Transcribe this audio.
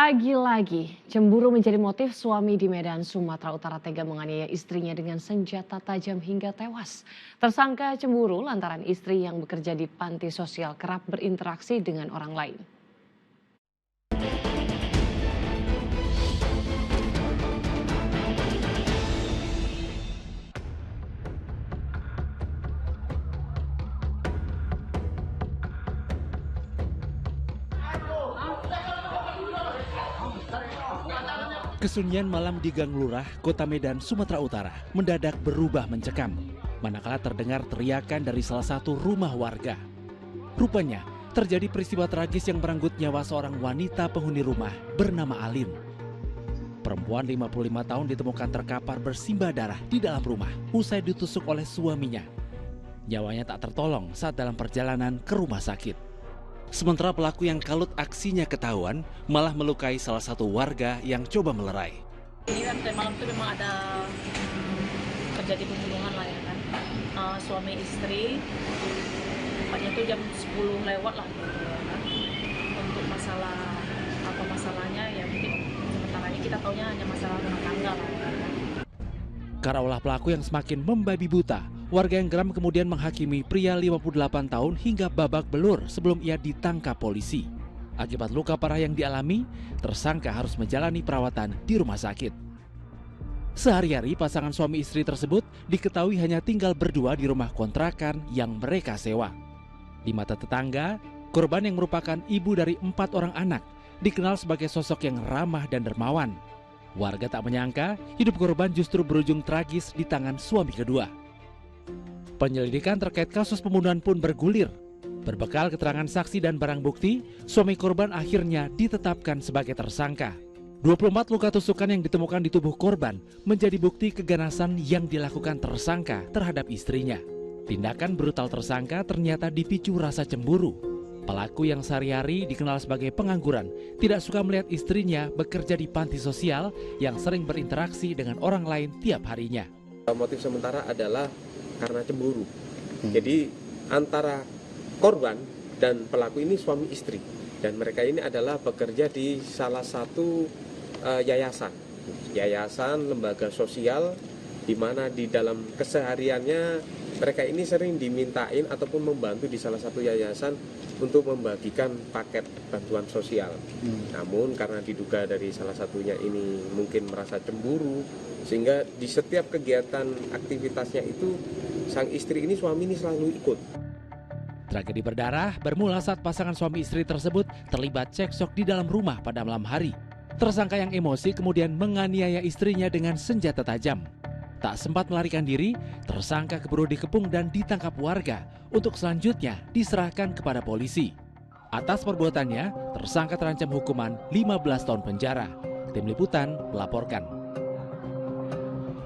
Lagi-lagi, cemburu menjadi motif suami di Medan, Sumatera Utara tega menganiaya istrinya dengan senjata tajam hingga tewas. Tersangka cemburu lantaran istri yang bekerja di panti sosial kerap berinteraksi dengan orang lain. Kesunyian malam di Gang Lurah, Kota Medan, Sumatera Utara mendadak berubah mencekam manakala terdengar teriakan dari salah satu rumah warga. Rupanya terjadi peristiwa tragis yang merenggut nyawa seorang wanita penghuni rumah bernama Alin. Perempuan 55 tahun ditemukan terkapar bersimbah darah di dalam rumah usai ditusuk oleh suaminya. Nyawanya tak tertolong saat dalam perjalanan ke rumah sakit. Sementara pelaku yang kalut aksinya ketahuan malah melukai salah satu warga yang coba melerai. Ini kan malam itu memang ada terjadi pembunuhan lah ya kan. Suami istri, tepatnya itu jam 10 lewat lah gitu ya kan. Untuk masalah apa masalahnya ya mungkin sementara ini kita taunya hanya masalah rumah tangga lah ya kan. Karena ulah pelaku yang semakin membabi buta, warga yang geram kemudian menghakimi pria 58 tahun hingga babak belur sebelum ia ditangkap polisi. Akibat luka parah yang dialami, tersangka harus menjalani perawatan di rumah sakit. Sehari-hari pasangan suami istri tersebut diketahui hanya tinggal berdua di rumah kontrakan yang mereka sewa. Di mata tetangga, korban yang merupakan ibu dari 4 orang anak dikenal sebagai sosok yang ramah dan dermawan. Warga tak menyangka hidup korban justru berujung tragis di tangan suami kedua. Penyelidikan terkait kasus pembunuhan pun bergulir. Berbekal keterangan saksi dan barang bukti, suami korban akhirnya ditetapkan sebagai tersangka. 24 luka tusukan yang ditemukan di tubuh korban menjadi bukti keganasan yang dilakukan tersangka terhadap istrinya. Tindakan brutal tersangka ternyata dipicu rasa cemburu. Pelaku yang sehari-hari dikenal sebagai pengangguran tidak suka melihat istrinya bekerja di panti sosial yang sering berinteraksi dengan orang lain tiap harinya. Motif sementara adalah karena cemburu. Jadi antara korban dan pelaku ini suami istri, dan mereka ini adalah bekerja di salah satu yayasan lembaga sosial, di mana di dalam kesehariannya mereka ini sering dimintain ataupun membantu di salah satu yayasan untuk membagikan paket bantuan sosial. Namun karena diduga dari salah satunya ini mungkin merasa cemburu, sehingga di setiap kegiatan aktivitasnya itu sang istri ini, suami ini selalu ikut. Tragedi berdarah bermula saat pasangan suami istri tersebut terlibat cekcok di dalam rumah pada malam hari. Tersangka yang emosi kemudian menganiaya istrinya dengan senjata tajam. Tak sempat melarikan diri, tersangka keburu dikepung dan ditangkap warga untuk selanjutnya diserahkan kepada polisi. Atas perbuatannya, tersangka terancam hukuman 15 tahun penjara. Tim Liputan melaporkan.